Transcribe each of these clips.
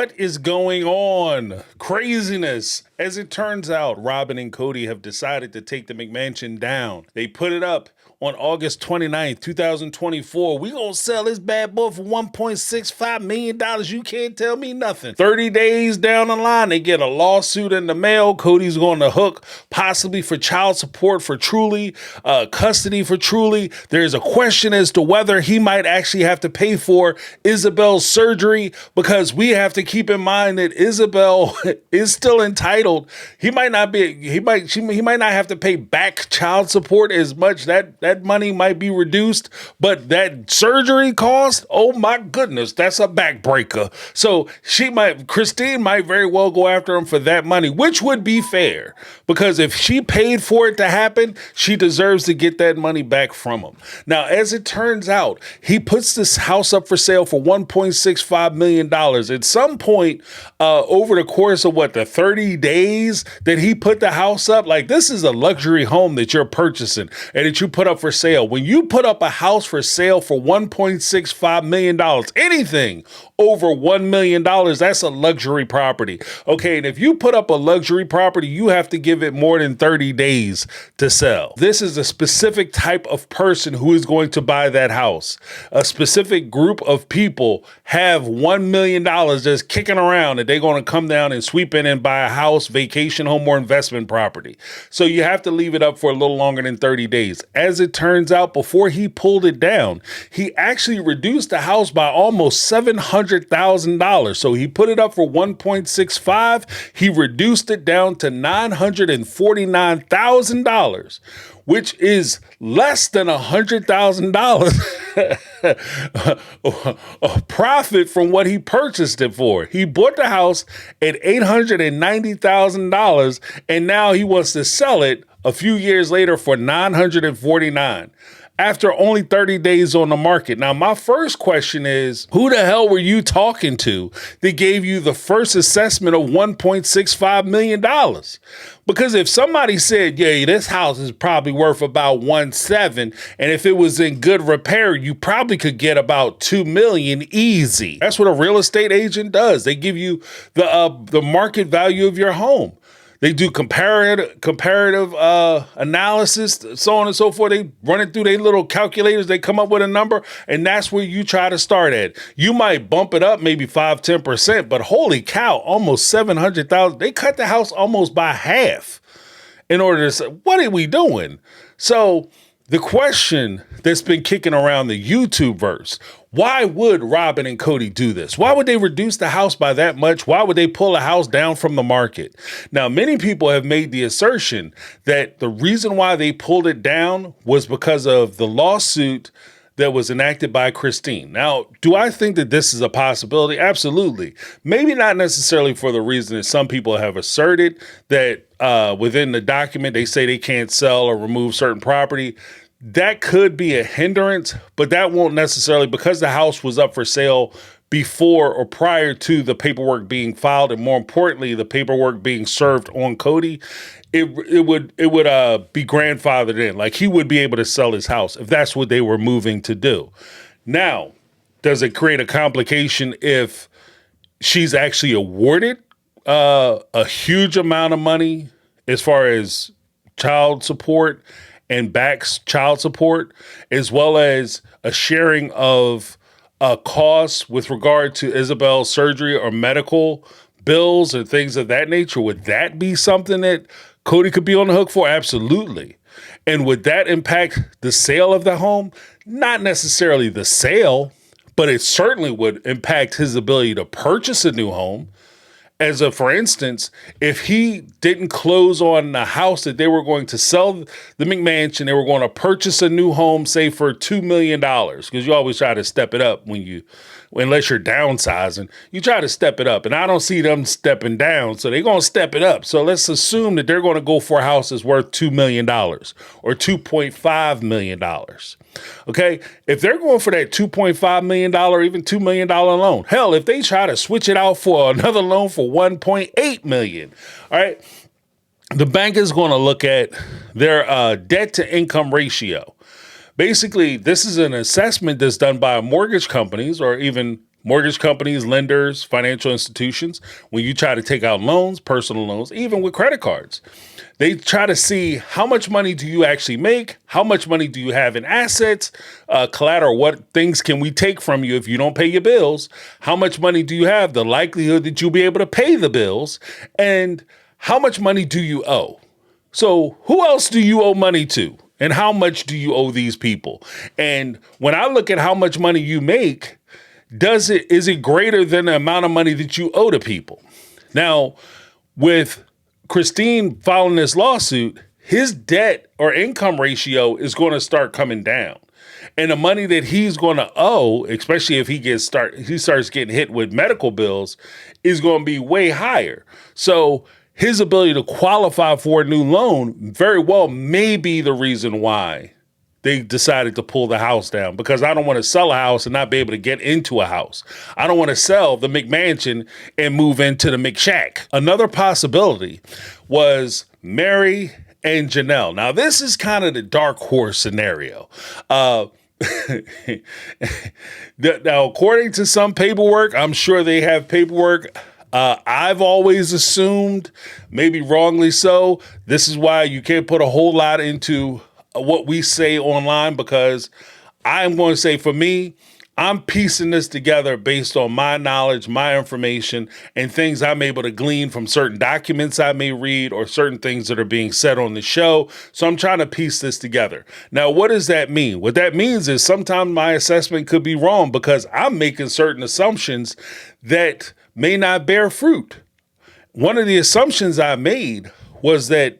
What is going on? Craziness. As it turns out, Robyn and Kody have decided to take the McMansion down. They put it up on August 29th, 2024. We gonna sell this bad boy for $1.65 million. You can't tell me nothing. 30 days down the line, they get a lawsuit in the mail. Kody's going to hook, possibly for child support for Truly, custody for Truly. There's a question as to whether he might actually have to pay for Isabel's surgery, because we have to keep in mind that Isabel is still entitled. He might not have to pay back child support as much. That money might be reduced, but that surgery cost, oh my goodness, that's a backbreaker. So Christine might very well go after him for that money, which would be fair, because if she paid for it to happen, she deserves to get that money back from him. Now, as it turns out, he puts this house up for sale for $1.65 million. At some point over the course of the 30 days that he put the house up, like, this is a luxury home that you're purchasing and that you put up for sale. When you put up a house for sale for $1.65 million, anything over $1 million, that's a luxury property. Okay, and if you put up a luxury property, you have to give it more than 30 days to sell. This is a specific type of person who is going to buy that house. A specific group of people have $1 million just kicking around that they're going to come down and sweep in and buy a house, vacation home, or investment property. So you have to leave it up for a little longer than 30 days. As it turns out, before he pulled it down, he actually reduced the house by almost $700,000. So he put it up for 1.65. He reduced it down to $949,000, which is less than $100,000 profit from what he purchased it for. He bought the house at $890,000, and now he wants to sell it a few years later for $949,000. After only 30 days on the market. Now, my first question is, who the hell were you talking to that gave you the first assessment of $1.65 million? Because if somebody said, yeah, this house is probably worth about 1.7, and if it was in good repair, you probably could get about $2 million easy. That's what a real estate agent does. They give you the market value of your home. They do comparative analysis, so on and so forth. They run it through their little calculators. They come up with a number, and that's where you try to start at. You might bump it up maybe 5-10%, but holy cow, almost $700,000. They cut the house almost by half in order to say, what are we doing? So the question that's been kicking around the YouTube verse, why would Robyn and Kody do this? Why would they reduce the house by that much? Why would they pull a house down from the market? Now, many people have made the assertion that the reason why they pulled it down was because of the lawsuit that was enacted by Christine. Now, do I think that this is a possibility? Absolutely. Maybe not necessarily for the reason that some people have asserted that within the document, they say they can't sell or remove certain property. That could be a hindrance, but that won't necessarily, because the house was up for sale before or prior to the paperwork being filed, and more importantly, the paperwork being served on Kody, it would be grandfathered in. Like, he would be able to sell his house if that's what they were moving to do. Now, does it create a complication if she's actually awarded a huge amount of money as far as child support and backs child support, as well as a sharing of costs with regard to Isabel's surgery or medical bills and things of that nature? Would that be something that Kody could be on the hook for? Absolutely. And would that impact the sale of the home? Not necessarily the sale, but it certainly would impact his ability to purchase a new home. As a, for instance, if he didn't close on the house that they were going to sell, the McMansion, they were going to purchase a new home, say for $2 million, because you always try to step it up unless you're downsizing, you try to step it up. And I don't see them stepping down, so they're going to step it up. So let's assume that they're going to go for a house that's worth $2 million or $2.5 million. Okay, if they're going for that $2.5 million or even $2 million loan, hell, if they try to switch it out for another loan for $1.8 million, all right, the bank is going to look at their debt to income ratio. Basically, this is an assessment that's done by mortgage companies or even mortgage companies, lenders, financial institutions, when you try to take out loans, personal loans, even with credit cards, they try to see how much money do you actually make? How much money do you have in assets, collateral? What things can we take from you if you don't pay your bills? How much money do you have? The likelihood that you'll be able to pay the bills, and how much money do you owe? So who else do you owe money to? And how much do you owe these people? And when I look at how much money you make, is it greater than the amount of money that you owe to people? Now, with Christine filing this lawsuit, his debt or income ratio is going to start coming down. And the money that he's going to owe, especially if he starts getting hit with medical bills, is going to be way higher. So his ability to qualify for a new loan very well may be the reason why they decided to pull the house down, because I don't want to sell a house and not be able to get into a house. I don't want to sell the McMansion and move into the McShack. Another possibility was Mary and Janelle. Now, this is kind of the dark horse scenario. Now, according to some paperwork, I'm sure they have paperwork. I've always assumed, maybe wrongly so, this is why you can't put a whole lot into what we say online, because I'm going to say, for me, I'm piecing this together based on my knowledge, my information, and things I'm able to glean from certain documents I may read or certain things that are being said on the show. So I'm trying to piece this together. Now, what does that mean? What that means is sometimes my assessment could be wrong because I'm making certain assumptions that may not bear fruit. One of the assumptions I made was that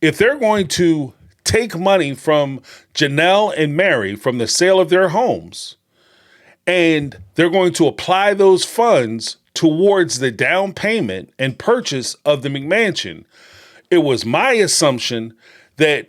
if they're going to take money from Janelle and Mary from the sale of their homes, and they're going to apply those funds towards the down payment and purchase of the McMansion, it was my assumption that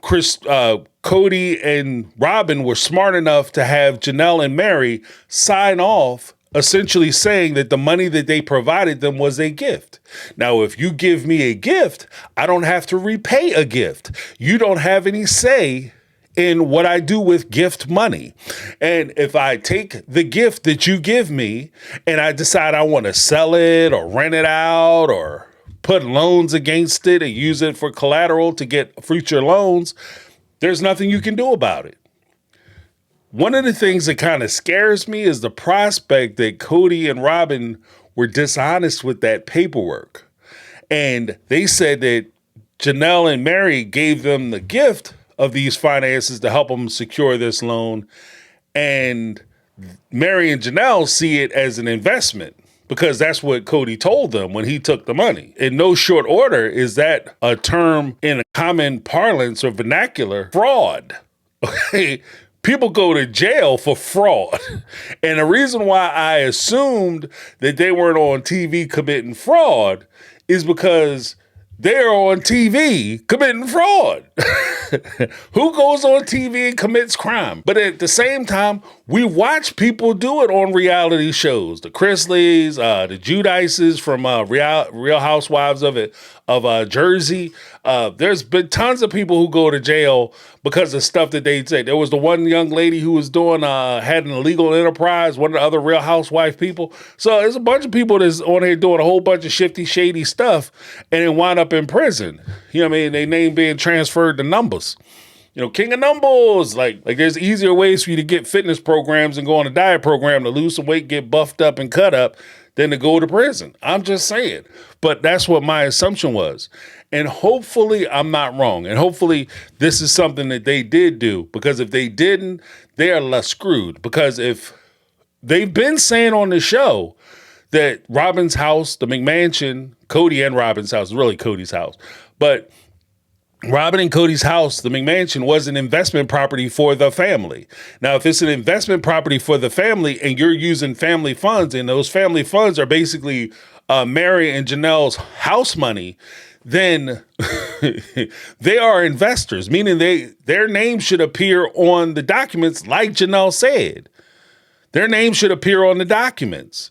Kody and Robyn were smart enough to have Janelle and Mary sign off, essentially saying that the money that they provided them was a gift. Now, if you give me a gift, I don't have to repay a gift. You don't have any say in what I do with gift money. And if I take the gift that you give me and I decide I want to sell it or rent it out or put loans against it and use it for collateral to get future loans, there's nothing you can do about it. One of the things that kind of scares me is the prospect that Kody and Robyn were dishonest with that paperwork. And they said that Janelle and Mary gave them the gift of these finances to help them secure this loan. And Mary and Janelle see it as an investment because that's what Kody told them when he took the money. In no short order is that a term in a common parlance or vernacular, fraud. Okay. People go to jail for fraud. And the reason why I assumed that they weren't on TV committing fraud is because they're on TV committing fraud. Who goes on TV and commits crime? But at the same time, we watch people do it on reality shows. The Chrisleys, the Judices from Real Housewives of Jersey. There's been tons of people who go to jail because of stuff that they say. There was the one young lady who was doing, had an illegal enterprise, one of the other Real Housewife people. So there's a bunch of people that's on here doing a whole bunch of shifty, shady stuff and then wind up in prison. You know what I mean? They name being transferred to numbers. You know, king of numbers. Like there's easier ways for you to get fitness programs and go on a diet program to lose some weight, get buffed up and cut up than to go to prison. I'm just saying. But that's what my assumption was. And hopefully I'm not wrong. And hopefully this is something that they did do, because if they didn't, they are less screwed. Because if they've been saying on the show that Robyn's house, the McMansion, Kody and Robyn's house, really Kody's house, but Robyn and Kody's house, the McMansion, was an investment property for the family. Now, if it's an investment property for the family and you're using family funds, and those family funds are basically Mary and Janelle's house money, then they are investors, meaning their name should appear on the documents like Janelle said. Their name should appear on the documents.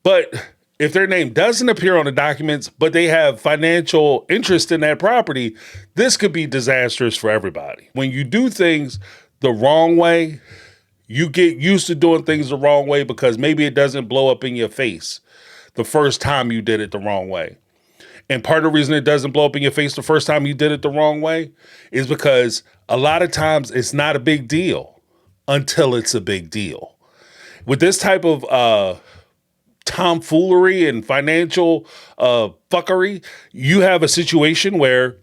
But if their name doesn't appear on the documents, but they have financial interest in that property, this could be disastrous for everybody. When you do things the wrong way, You get used to doing things the wrong way because maybe it doesn't blow up in your face the first time you did it the wrong way. And part of the reason it doesn't blow up in your face the first time you did it the wrong way is because a lot of times it's not a big deal until it's a big deal. With this type of tomfoolery and financial fuckery, you have a situation where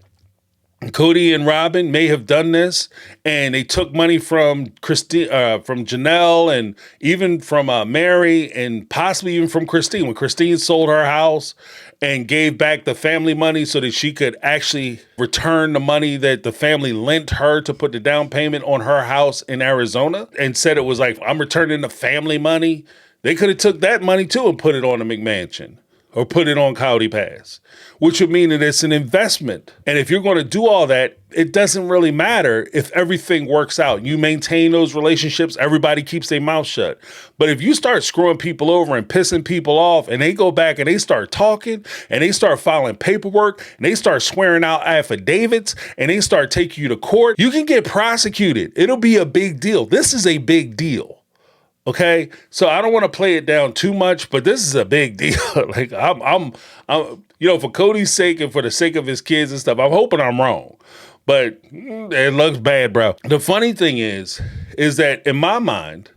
Kody and Robyn may have done this, and they took money from Christine, from Janelle, and even from Mary, and possibly even from Christine. When Christine sold her house and gave back the family money so that she could actually return the money that the family lent her to put the down payment on her house in Arizona, and said it was like, I'm returning the family money. They could have took that money too and put it on the McMansion or put it on Kody Pass, which would mean that it's an investment. And if you're going to do all that, it doesn't really matter if everything works out. You maintain those relationships, everybody keeps their mouth shut. But if you start screwing people over and pissing people off, and they go back and they start talking and they start filing paperwork and they start swearing out affidavits and they start taking you to court, you can get prosecuted. It'll be a big deal. This is a big deal. Okay, so I don't want to play it down too much, but this is a big deal. Like I'm, you know, for Kody's sake and for the sake of his kids and stuff, I'm hoping I'm wrong, but it looks bad, bro. The funny thing is that in my mind,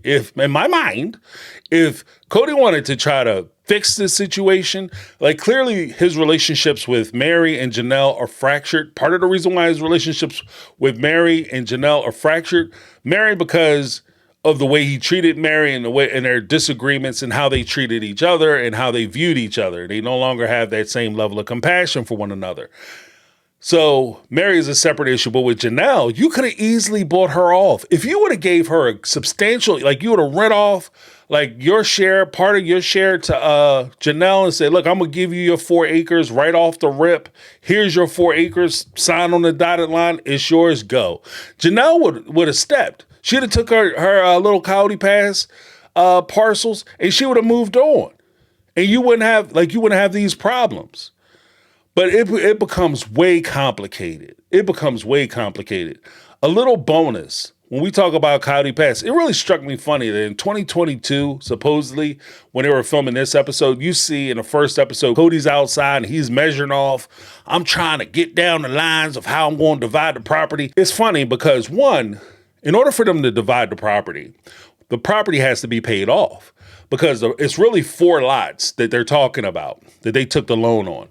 if Kody wanted to try to fix this situation, like clearly his relationships with Mary and Janelle are fractured. Part of the reason why his relationships with Mary and Janelle are fractured, Mary because of the way he treated Mary and the way and their disagreements and how they treated each other and how they viewed each other. They no longer have that same level of compassion for one another. So Mary is a separate issue, but with Janelle, you could have easily bought her off. If you would have gave her a substantial, like you would have rent off like your share, part of your share to Janelle and say, look, I'm going to give you your 4 acres right off the rip. Here's your 4 acres, sign on the dotted line. It's yours, go. Janelle would have stepped. She'd have took her little Kody Pass parcels and she would have moved on. And you wouldn't have these problems. But it becomes way complicated. It becomes way complicated. A little bonus, when we talk about Kody Pass, it really struck me funny that in 2022, supposedly, when they were filming this episode, you see in the first episode, Kody's outside and he's measuring off. I'm trying to get down the lines of how I'm going to divide the property. It's funny because one, in order for them to divide the property has to be paid off because it's really 4 lots that they're talking about that they took the loan on.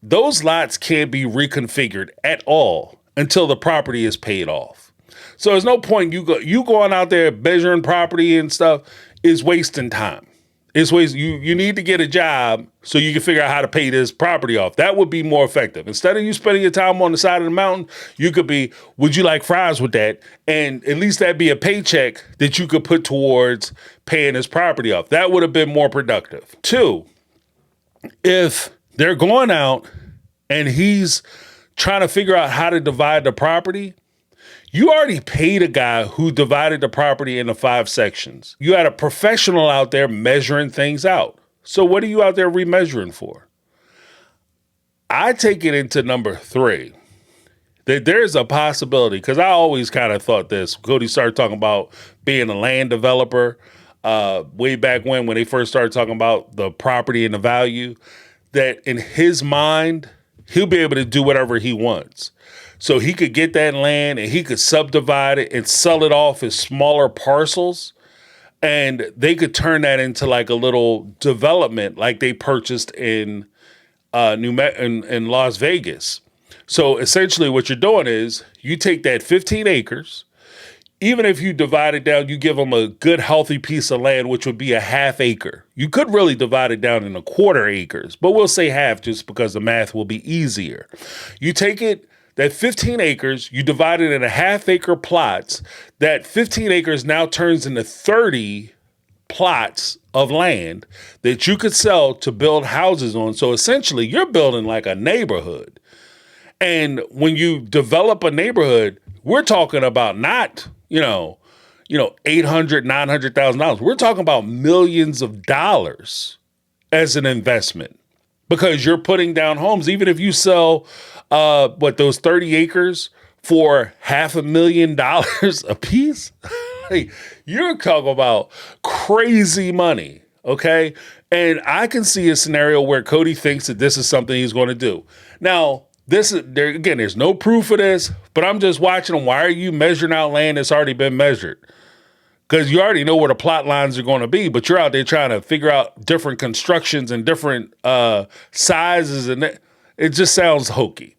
Those lots can't be reconfigured at all until the property is paid off. So there's no point you going out there measuring property and stuff is wasting time. You need to get a job so you can figure out how to pay this property off. That would be more effective. Instead of you spending your time on the side of the mountain, you could be, would you like fries with that? And at least that'd be a paycheck that you could put towards paying this property off. That would have been more productive. 2, if they're going out and he's trying to figure out how to divide the property, you already paid a guy who divided the property into 5 sections. You had a professional out there measuring things out. So what are you out there remeasuring for? I take it into number 3, that there's a possibility, because I always kind of thought this. Kody started talking about being a land developer way back when they first started talking about the property and the value, that in his mind, he'll be able to do whatever he wants. So he could get that land and he could subdivide it and sell it off as smaller parcels. And they could turn that into like a little development like they purchased in Las Vegas. So essentially what you're doing is you take that 15 acres, even if you divide it down, you give them a good, healthy piece of land, which would be a ½ acre. You could really divide it down in 1/4 acres, but we'll say half just because the math will be easier. You take it, that 15 acres, you divide it into ½ acre plots. That 15 acres now turns into 30 plots of land that you could sell to build houses on. So essentially, you're building like a neighborhood. And when you develop a neighborhood, we're talking about not, $800,000, $900,000. We're talking about millions of dollars as an investment because you're putting down homes. Even if you sell those 30 acres for $500,000 a piece, Like, you're talking about crazy money, okay? And I can see a scenario where Kody thinks that this is something he's going to do. Now, there's no proof of this, but I'm just watching them. Why are you measuring out land that's already been measured? Because you already know where the plot lines are going to be, but you're out there trying to figure out different constructions and different sizes, and it just sounds hokey.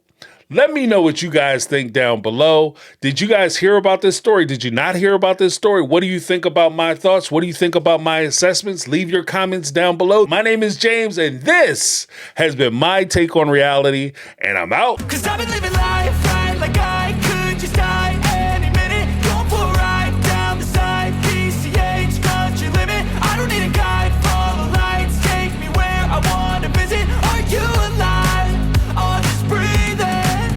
Let me know what you guys think down below. Did you guys hear about this story? Did you not hear about this story? What do you think about my thoughts? What do you think about my assessments? Leave your comments down below. My name is James, and this has been My Take on Reality, and I'm out. 'Cause I've been living life right like I could just die.